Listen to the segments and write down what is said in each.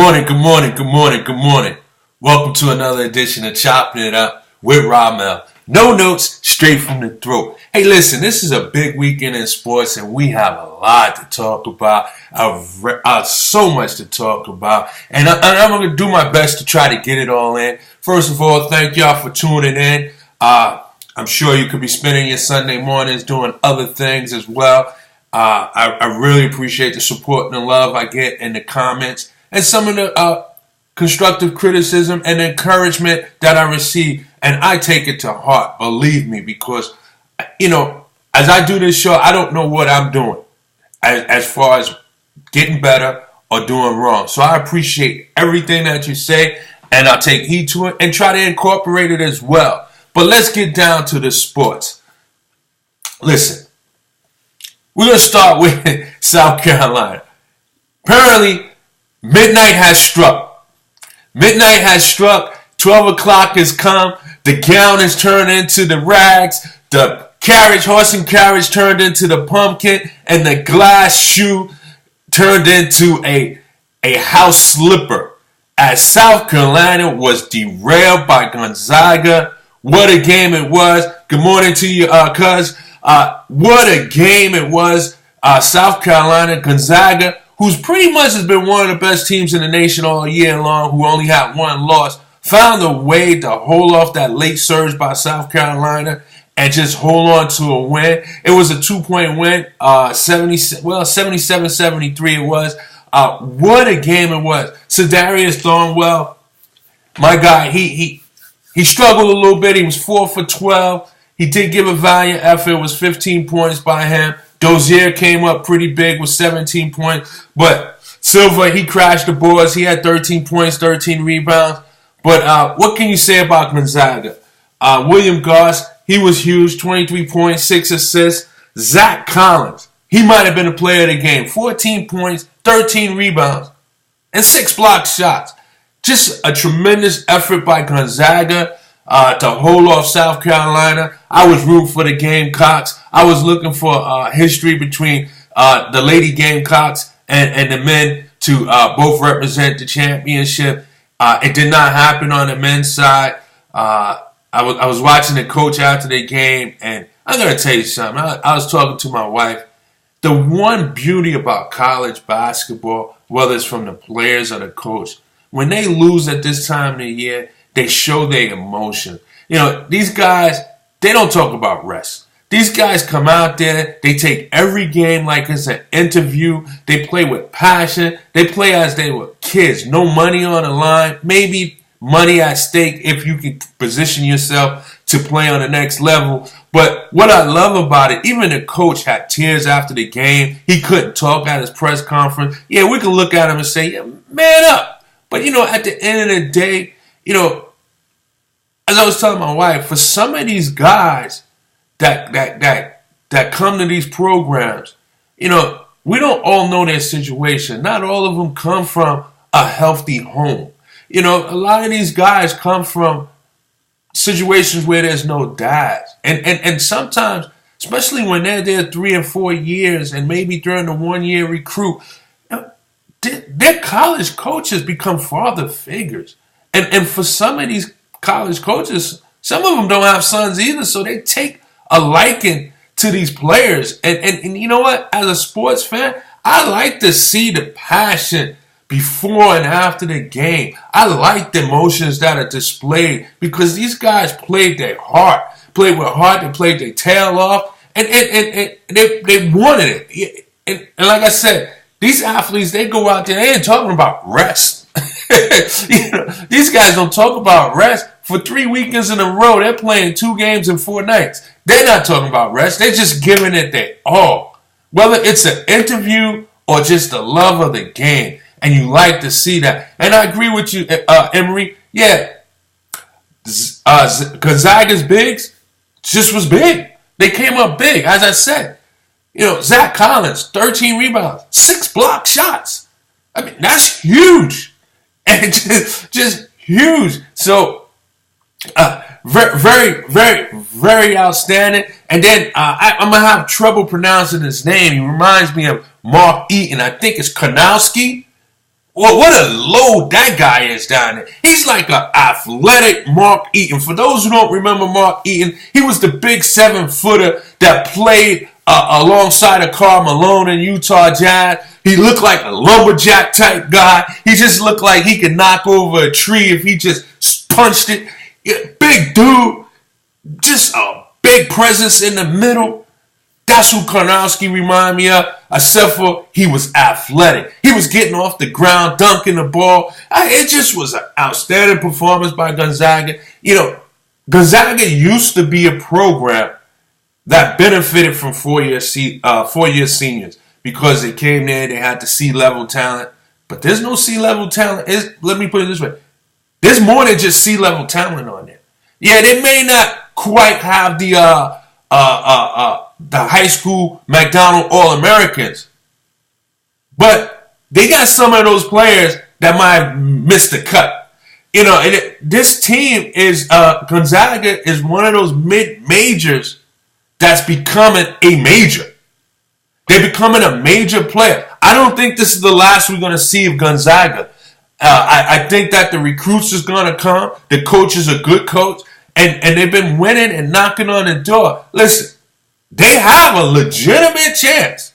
Good morning. Welcome to another edition of Chopping It Up with Ramel. No notes, straight from the throat. Hey, listen, this is a big weekend in sports, and we have a lot to talk about. So much to talk about, and I'm going to do my best to try to get it all in. First of all, thank y'all for tuning in. I'm sure you could be spending your Sunday mornings doing other things as well. I really appreciate the support and the love I get in the comments and some of the constructive criticism and encouragement that I receive. And I take it to heart, believe me, because, as I do this show, I don't know what I'm doing as far as getting better or doing wrong. So I appreciate everything that you say, and I'll take heed to it and try to incorporate it as well. But let's get down to the sports. Listen, we're going to start with South Carolina. Apparently, midnight has struck. 12 o'clock has come. The gown is turned into the rags. The horse and carriage turned into the pumpkin. And the glass shoe turned into a house slipper. As South Carolina was derailed by Gonzaga. What a game it was. Good morning to you, cuz. What a game it was. South Carolina, Gonzaga, who's pretty much has been one of the best teams in the nation all year long, who only had one loss, found a way to hold off that late surge by South Carolina and just hold on to a win. It was a 2-point win, 77-73 it was. What a game it was. Sedarius Thornwell, my guy, he struggled a little bit. He was 4 for 12. He did give a valiant effort. It was 15 points by him. Dozier came up pretty big with 17 points. But Silva, he crashed the boards. He had 13 points, 13 rebounds. But what can you say about Gonzaga? William Goss, he was huge, 23 points, 6 assists. Zach Collins, he might have been a player of the game. 14 points, 13 rebounds, and 6 blocked shots. Just a tremendous effort by Gonzaga to hold off South Carolina. I was rooting for the Gamecocks. I was looking for history between the Lady Gamecocks and the men to both represent the championship. It did not happen on the men's side. I was watching the coach after the game, and I'm going to tell you something. I was talking to my wife. The one beauty about college basketball, whether it's from the players or the coach, when they lose at this time of the year, they show their emotion. These guys, they don't talk about rest. These guys come out there, they take every game like it's an interview. They play with passion. They play as they were kids. No money on the line. Maybe money at stake if you can position yourself to play on the next level. But what I love about it, even the coach had tears after the game. He couldn't talk at his press conference. Yeah, we can look at him and say, yeah, man up. But, at the end of the day, as I was telling my wife, for some of these guys that come to these programs, we don't all know their situation. Not all of them come from a healthy home. A lot of these guys come from situations where there's no dads. And sometimes, especially when they're there 3 or 4 years and maybe during the 1-year recruit, their college coaches become father figures. And for some of these college coaches, some of them don't have sons either, so they take a liking to these players. And you know what? As a sports fan, I like to see the passion before and after the game. I like the emotions that are displayed because these guys played their heart, played with heart, they played their tail off, and they wanted it. And like I said, these athletes, they go out there, they ain't talking about rest. These guys don't talk about rest. For 3 weekends in a row, they're playing 2 games in 4 nights. They're not talking about rest. They're just giving it their all. Whether it's an interview or just the love of the game. And you like to see that. And I agree with you, Emery. Yeah, Gonzaga's bigs just was big. They came up big, as I said. Zach Collins, 13 rebounds, 6 blocked shots. I mean, that's huge. And just huge. So, very, very, very outstanding. And then I'm going to have trouble pronouncing his name. He reminds me of Mark Eaton. I think it's Kanowski. Well, what a load that guy is down there. He's like an athletic Mark Eaton. For those who don't remember Mark Eaton, he was the big 7-footer that played alongside of Karl Malone in Utah Jazz. He looked like a lumberjack type guy. He just looked like he could knock over a tree if he just punched it. Yeah, big dude. Just a big presence in the middle. That's who Karnowski reminded me of, except for he was athletic. He was getting off the ground, dunking the ball. It just was an outstanding performance by Gonzaga. Gonzaga used to be a program that benefited from four-year seniors because they came there, they had the C-level talent. But there's no C-level talent. Let me put it this way. There's more than just C-level talent on there. Yeah, they may not quite have the high school McDonald All-Americans, but they got some of those players that might have missed the cut. This team is Gonzaga is one of those mid-majors that's becoming a major. They're becoming a major player. I don't think this is the last we're going to see of Gonzaga. I think that the recruits is going to come. The coach is a good coach. And they've been winning and knocking on the door. Listen, they have a legitimate chance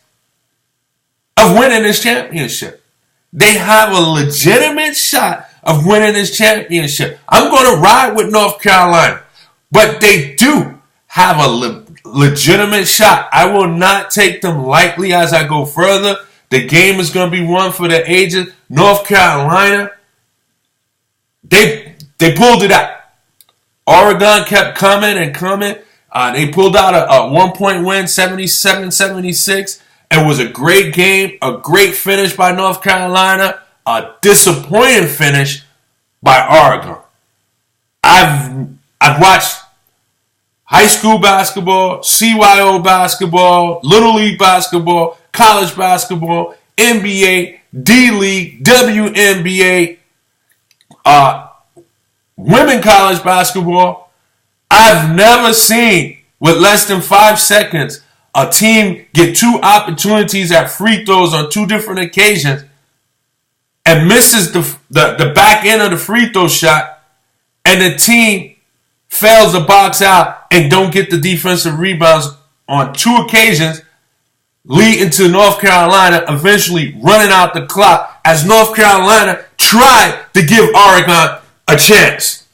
of winning this championship. They have a legitimate shot of winning this championship. I'm going to ride with North Carolina. But they do have a legitimate shot. I will not take them lightly as I go further. The game is going to be one for the ages. North Carolina, they pulled it out. Oregon kept coming and coming. They pulled out a 1-point win, 77-76. It was a great game, a great finish by North Carolina, a disappointing finish by Oregon. I've watched high school basketball, CYO basketball, Little League basketball, college basketball, NBA, D-League, WNBA, women college basketball. I've never seen, with less than 5 seconds, a team get 2 opportunities at free throws on 2 different occasions and misses the back end of the free throw shot, and the team fails to box out and don't get the defensive rebounds on 2 occasions, leading to North Carolina eventually running out the clock as North Carolina tried to give Oregon a chance.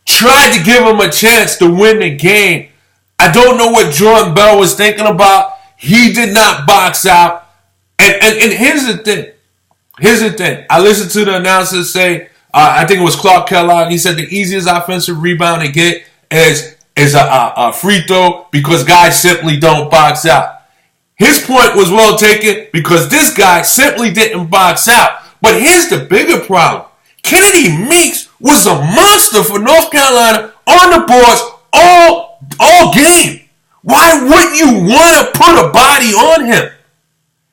Tried to give them a chance to win the game. I don't know what Jordan Bell was thinking about. He did not box out. And here's the thing. I listened to the announcer say, I think it was Clark Kellogg. He said the easiest offensive rebound to get is a free throw because guys simply don't box out. His point was well taken because this guy simply didn't box out. But here's the bigger problem. Kennedy Meeks was a monster for North Carolina on the boards all game. Why wouldn't you want to put a body on him?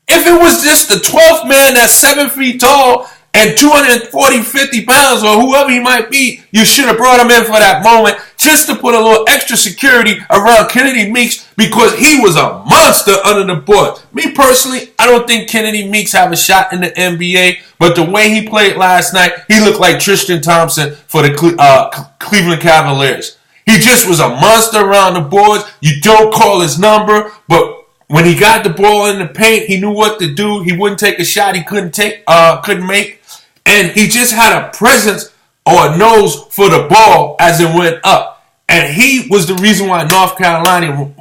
If it was just the 12th man that's 7 feet tall and 240, 50 pounds or whoever he might be, you should have brought him in for that moment just to put a little extra security around Kennedy Meeks because he was a monster under the board. Me personally, I don't think Kennedy Meeks have a shot in the NBA, but the way he played last night, he looked like Tristan Thompson for the Cleveland Cavaliers. He just was a monster around the boards. You don't call his number, but when he got the ball in the paint, he knew what to do. He wouldn't take a shot he couldn't make. And he just had a presence or a nose for the ball as it went up. And he was the reason why North Carolina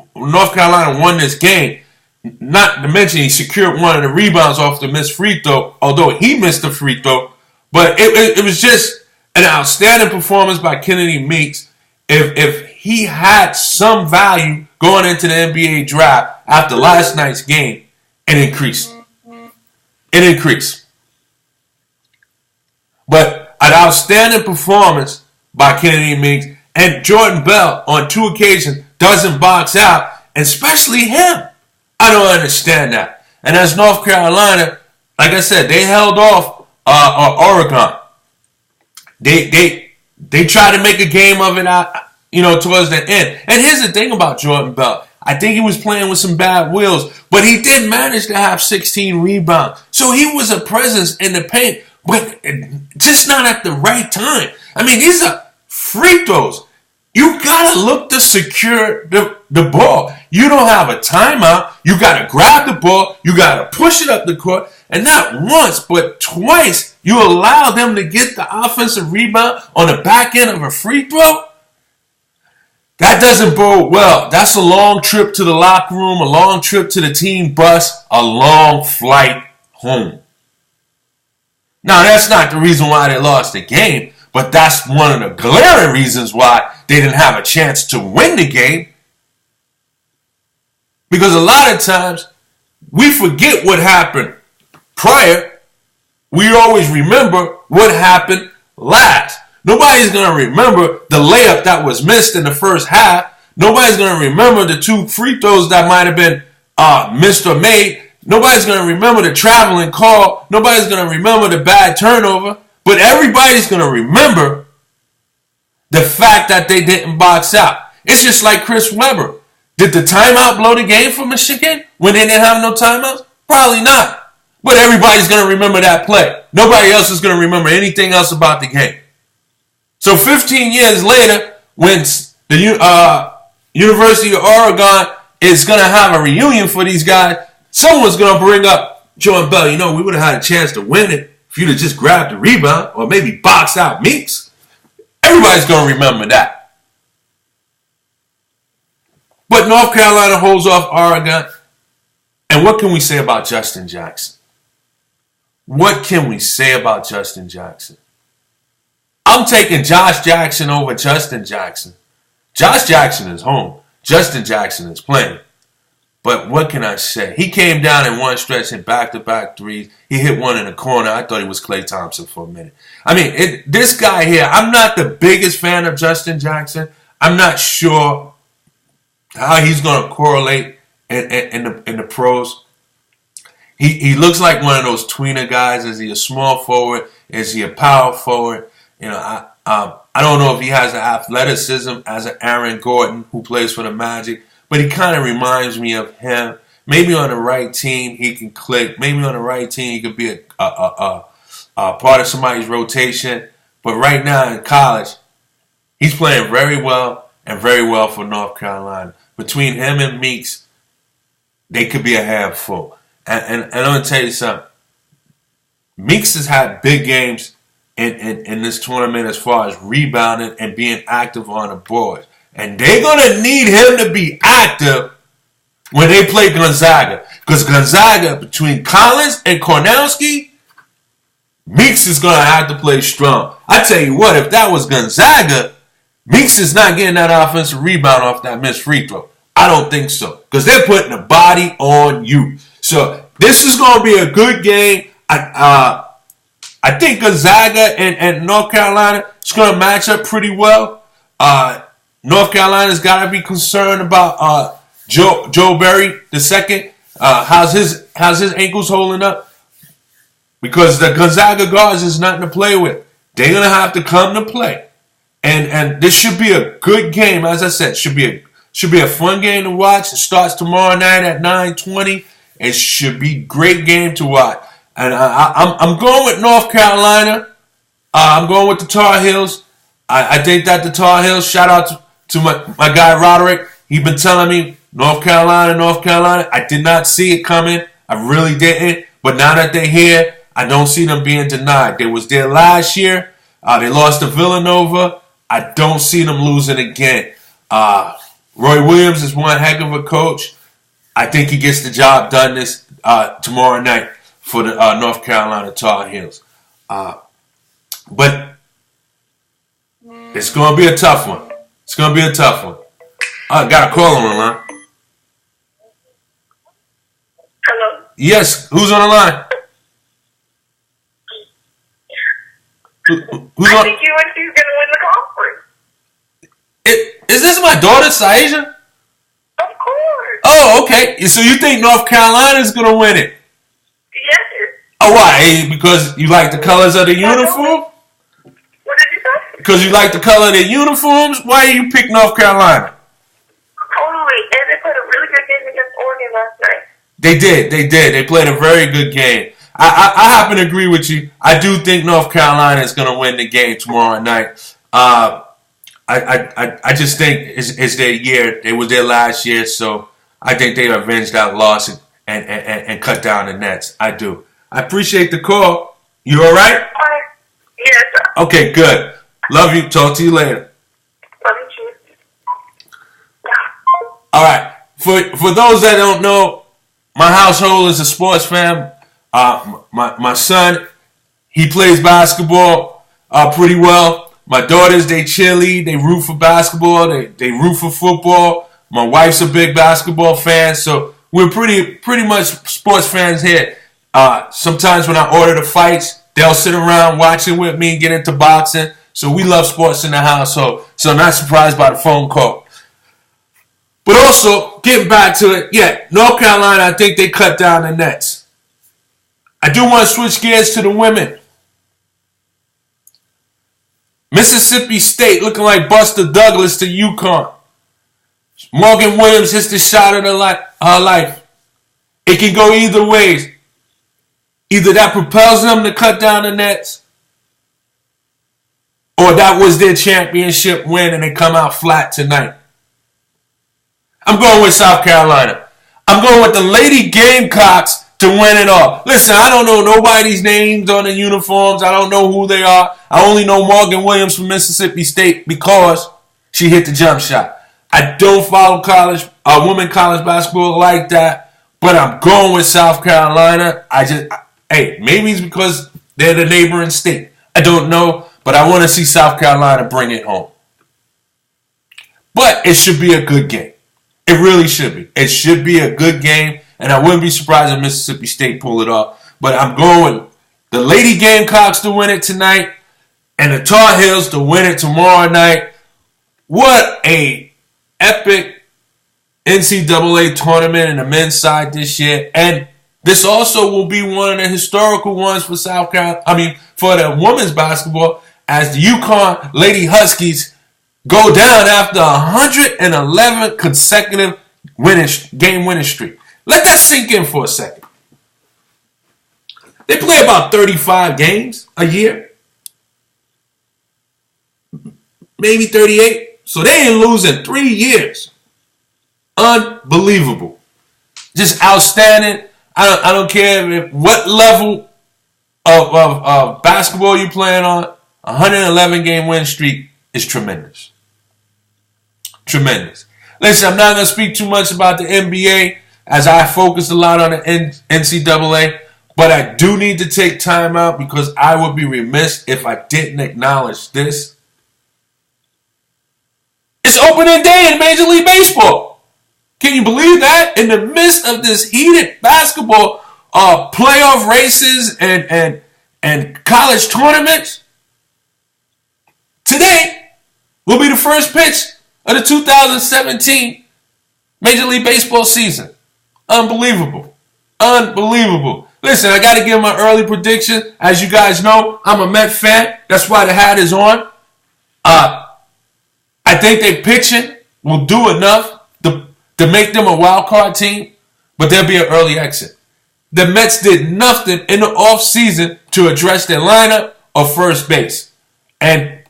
won this game. Not to mention he secured one of the rebounds off the missed free throw, although he missed the free throw. But it was just an outstanding performance by Kennedy Meeks. If he had some value going into the NBA draft after last night's game, it increased. But an outstanding performance by Kennedy Meeks, and Jordan Bell on 2 occasions doesn't box out, and especially him. I don't understand that. And as North Carolina, like I said, they held off Oregon. They tried to make a game of it out, towards the end. And here's the thing about Jordan Bell. I think he was playing with some bad wheels. But he did manage to have 16 rebounds. So he was a presence in the paint, but just not at the right time. I mean, these are free throws. You got to look to secure the ball. You don't have a timeout. You got to grab the ball. You got to push it up the court. And not once, but twice, you allow them to get the offensive rebound on the back end of a free throw. That doesn't bode well. That's a long trip to the locker room, a long trip to the team bus, a long flight home. Now, that's not the reason why they lost the game, but that's one of the glaring reasons why they didn't have a chance to win the game. Because a lot of times, we forget what happened prior. We always remember what happened last. Nobody's going to remember the layup that was missed in the first half. Nobody's going to remember the 2 free throws that might have been missed or made. Nobody's going to remember the traveling call. Nobody's going to remember the bad turnover. But everybody's going to remember the fact that they didn't box out. It's just like Chris Webber. Did the timeout blow the game for Michigan when they didn't have no timeouts? Probably not. But everybody's going to remember that play. Nobody else is going to remember anything else about the game. So 15 years later, when the University of Oregon is going to have a reunion for these guys, someone's going to bring up Jordan Bell. You know, we would have had a chance to win it if you'd have just grabbed the rebound or maybe boxed out Meeks. Everybody's going to remember that. But North Carolina holds off Oregon. And what can we say about Justin Jackson? What can we say about Justin Jackson? I'm taking Josh Jackson over Justin Jackson. Josh Jackson is home. Justin Jackson is playing. But what can I say? He came down in one stretch and back-to-back threes. He hit one in the corner. I thought he was Klay Thompson for a minute. I mean, this guy here, I'm not the biggest fan of Justin Jackson. I'm not sure how he's going to correlate in the pros. He looks like one of those tweener guys. Is he a small forward? Is he a power forward? You know, I don't know if he has the athleticism as an Aaron Gordon who plays for the Magic, but he kind of reminds me of him. Maybe on the right team he can click. Maybe on the right team he could be a part of somebody's rotation. But right now in college, he's playing very well and very well for North Carolina. Between him and Meeks, they could be a handful. And I'm going to tell you something. Meeks has had big games in this tournament as far as rebounding and being active on the board. And they're going to need him to be active when they play Gonzaga. Because Gonzaga, between Collins and Kornowski, Meeks is going to have to play strong. I tell you what, if that was Gonzaga, Meeks is not getting that offensive rebound off that missed free throw. I don't think so. Because they're putting a body on you. So this is going to be a good game. I think Gonzaga and North Carolina is going to match up pretty well. North Carolina's got to be concerned about Joe Berry II. How's his ankles holding up? Because the Gonzaga guards is nothing to play with. They're going to have to come to play. And this should be a good game. As I said, should be a fun game to watch. It starts tomorrow night at 9:20. It should be a great game to watch. And I'm going with North Carolina. I'm going with the Tar Heels. I think that the Tar Heels, shout out to my guy Roderick. He's been telling me North Carolina. I did not see it coming. I really didn't. But now that they're here, I don't see them being denied. They was there last year. They lost to Villanova. I don't see them losing again. Roy Williams is one heck of a coach. I think he gets the job done this tomorrow night for the North Carolina Tar Heels. But it's going to be a tough one. I got a call on the line. Hello? Yes, who's on the line? I think you and she's going to win the conference. Is this my daughter, Saisha? Of course. Oh, okay. So you think North Carolina is going to win it? Yes. Oh, why? Because you like the colors of the uniform? What did you say? Because you like the color of their uniforms? Why do you pick North Carolina? Totally. And they put a really last night. They did. They played a very good game. I happen to agree with you. I do think North Carolina is going to win the game tomorrow night. I just think it's their year. It was their last year, so I think they avenge that loss and cut down the nets. I do. I appreciate the call. You all right? Yes, sir. Okay, good. Love you. Talk to you later. Love you too. All right. For those that don't know, my household is a sports fan. My son, he plays basketball pretty well. My daughters, they cheerlead, they root for basketball, they root for football. My wife's a big basketball fan, so we're pretty much sports fans here. Sometimes when I order the fights, they'll sit around watching with me and get into boxing. So we love sports in the household. So I'm not surprised by the phone call. But also, getting back to it, yeah, North Carolina, I think they cut down the nets. I do want to switch gears to the women. Mississippi State looking like Buster Douglas to UConn. Morgan Williams hits the shot of her life. It can go either ways. Either that propels them to cut down the nets, or that was their championship win and they come out flat tonight. I'm going with South Carolina. I'm going with the Lady Gamecocks to win it all. Listen, I don't know nobody's names on the uniforms. I don't know who they are. I only know Morgan Williams from Mississippi State because she hit the jump shot. I don't follow women college basketball like that, but I'm going with South Carolina. Maybe it's because they're the neighboring state. I don't know, but I want to see South Carolina bring it home. But it should be a good game. It really should be. It should be a good game, and I wouldn't be surprised if Mississippi State pull it off. But I'm going with the Lady Gamecocks to win it tonight and the Tar Heels to win it tomorrow night. What a epic NCAA tournament in the men's side this year. And this also will be one of the historical ones for South Carolina. For the women's basketball, as the UConn Lady Huskies go down after 111 consecutive game winning streak. Let that sink in for a second. They play about 35 games a year. Maybe 38. So they ain't losing 3 years. Unbelievable. Just outstanding. I don't care what level of basketball you playing on. 111 game win streak is tremendous. Tremendous. Listen, I'm not going to speak too much about the NBA as I focus a lot on the NCAA, but I do need to take time out because I would be remiss if I didn't acknowledge this. It's opening day in Major League Baseball. Can you believe that? In the midst of this heated basketball playoff races and college tournaments, today will be the first pitch of the 2017 Major League Baseball season. Unbelievable. Unbelievable. Listen, I got to give my early prediction. As you guys know, I'm a Met fan. That's why the hat is on. I think their pitching will do enough to make them a wild card team, but there'll be an early exit. The Mets did nothing in the offseason to address their lineup or first base. And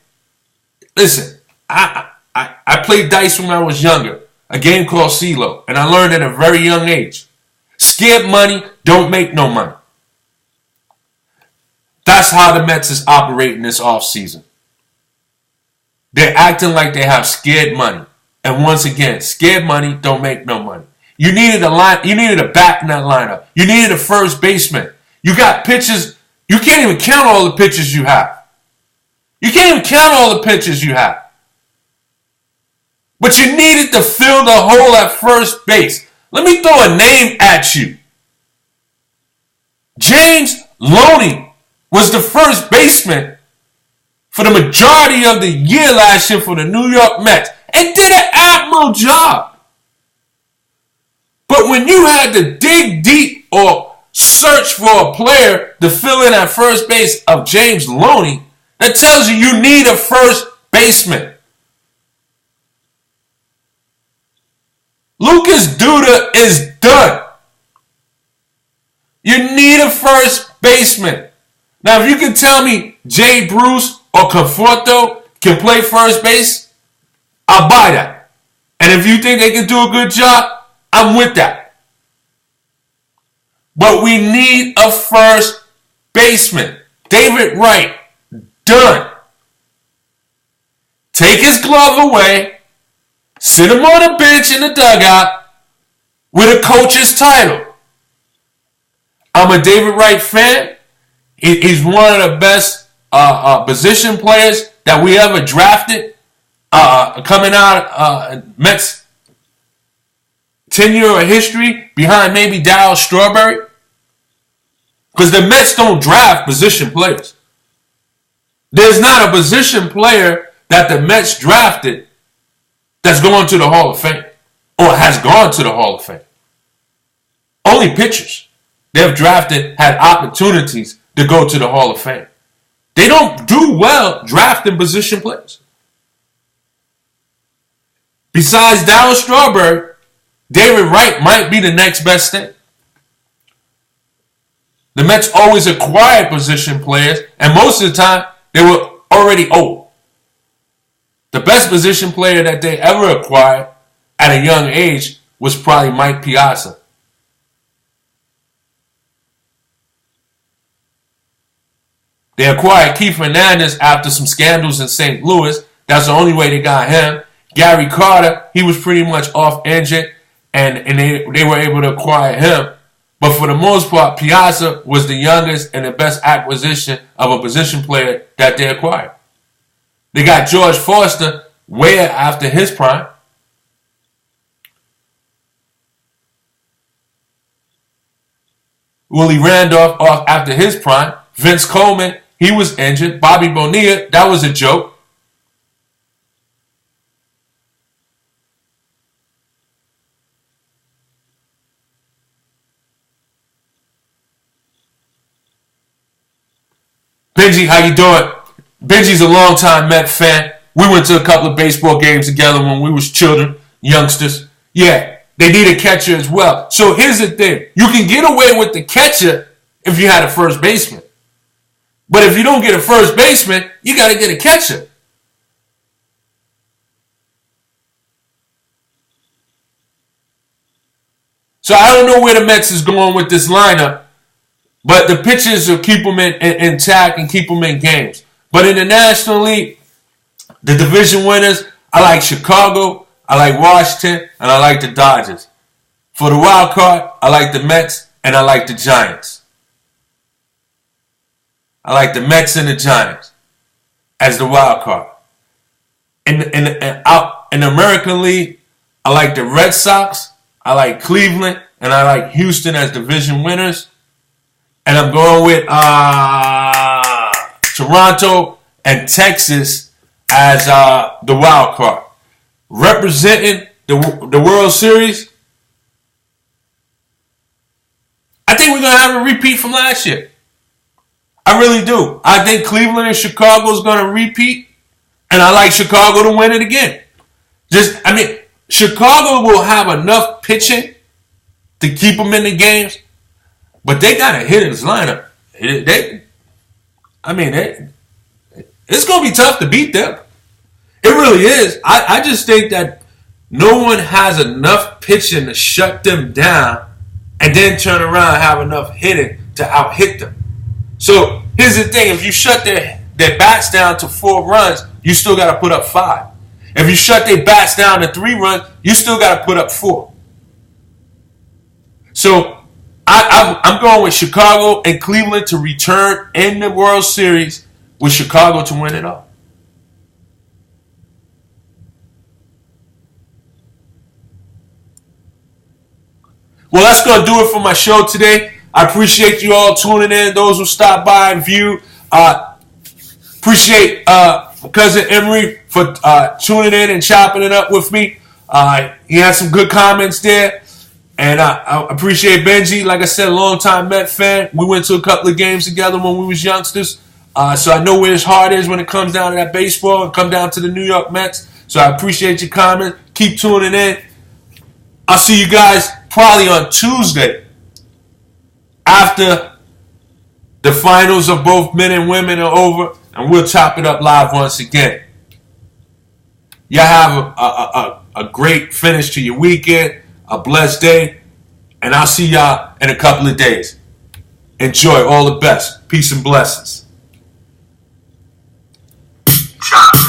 listen, I played dice when I was younger, a game called CeeLo, and I learned at a very young age. Scared money don't make no money. That's how the Mets is operating this offseason. They're acting like they have scared money. And once again, scared money don't make no money. You needed a bat in that lineup. You needed a first baseman. You got pitchers. You can't even count all the pitchers you have. You can't even count all the pitchers you have. But you needed to fill the hole at first base. Let me throw a name at you. James Loney was the first baseman for the majority of the year last year for the New York Mets and did an admirable job. But when you had to dig deep or search for a player to fill in at first base of James Loney, that tells you need a first baseman. Lucas Duda is done. You need a first baseman. Now, if you can tell me Jay Bruce or Conforto can play first base, I'll buy that. And if you think they can do a good job, I'm with that. But we need a first baseman. David Wright, done. Take his glove away, sit him on a bench in the dugout with a coach's title. I'm a David Wright fan. He's one of the best position players that we ever drafted coming out Mets tenure of history behind maybe Darryl Strawberry. Because the Mets don't draft position players. There's not a position player that the Mets drafted that's going to the Hall of Fame or has gone to the Hall of Fame. Only pitchers they've drafted had opportunities to go to the Hall of Fame. They don't do well drafting position players. Besides Darryl Strawberry, David Wright might be the next best thing. The Mets always acquired position players, and most of the time, they were already old. The best position player that they ever acquired at a young age was probably Mike Piazza. They acquired Keith Hernandez after some scandals in St. Louis. That's the only way they got him. Gary Carter, he was pretty much off injured, and they were able to acquire him. But for the most part, Piazza was the youngest and the best acquisition of a position player that they acquired. They got George Foster way after his prime. Willie Randolph off after his prime. Vince Coleman, he was injured. Bobby Bonilla, that was a joke. Benji, how you doing? Benji's a longtime Met fan. We went to a couple of baseball games together when we was children, youngsters. Yeah, they need a catcher as well. So here's the thing. You can get away with the catcher if you had a first baseman. But if you don't get a first baseman, you got to get a catcher. So I don't know where the Mets is going with this lineup. But the pitchers will keep them intact and keep them in games. But in the National League, the division winners, I like Chicago, I like Washington, and I like the Dodgers. For the wild card, I like the Mets and I like the Giants. I like the Mets and the Giants as the wild card. In the American League, I like the Red Sox, I like Cleveland, and I like Houston as division winners. And I'm going with Toronto and Texas as the wild card. Representing the World Series, I think we're going to have a repeat from last year. I really do. I think Cleveland and Chicago is going to repeat, and I like Chicago to win it again. Chicago will have enough pitching to keep them in the games. But they got a hitter's lineup. It's going to be tough to beat them. It really is. I just think that no one has enough pitching to shut them down and then turn around and have enough hitting to out-hit them. So here's the thing. If you shut their bats down to 4 runs, you still got to put up 5. If you shut their bats down to 3 runs, you still got to put up 4. So I'm going with Chicago and Cleveland to return in the World Series with Chicago to win it all. Well, that's going to do it for my show today. I appreciate you all tuning in, those who stopped by and viewed. Appreciate Cousin Emery for tuning in and chopping it up with me. He had some good comments there. And I appreciate Benji. Like I said, longtime Met fan. We went to a couple of games together when we was youngsters. So I know where his heart is when it comes down to that baseball and come down to the New York Mets. So I appreciate your comments. Keep tuning in. I'll see you guys probably on Tuesday after the finals of both men and women are over, and we'll chop it up live once again. Y'all have a great finish to your weekend, a blessed day, and I'll see y'all in a couple of days. Enjoy. All the best. Peace and blessings. Chop.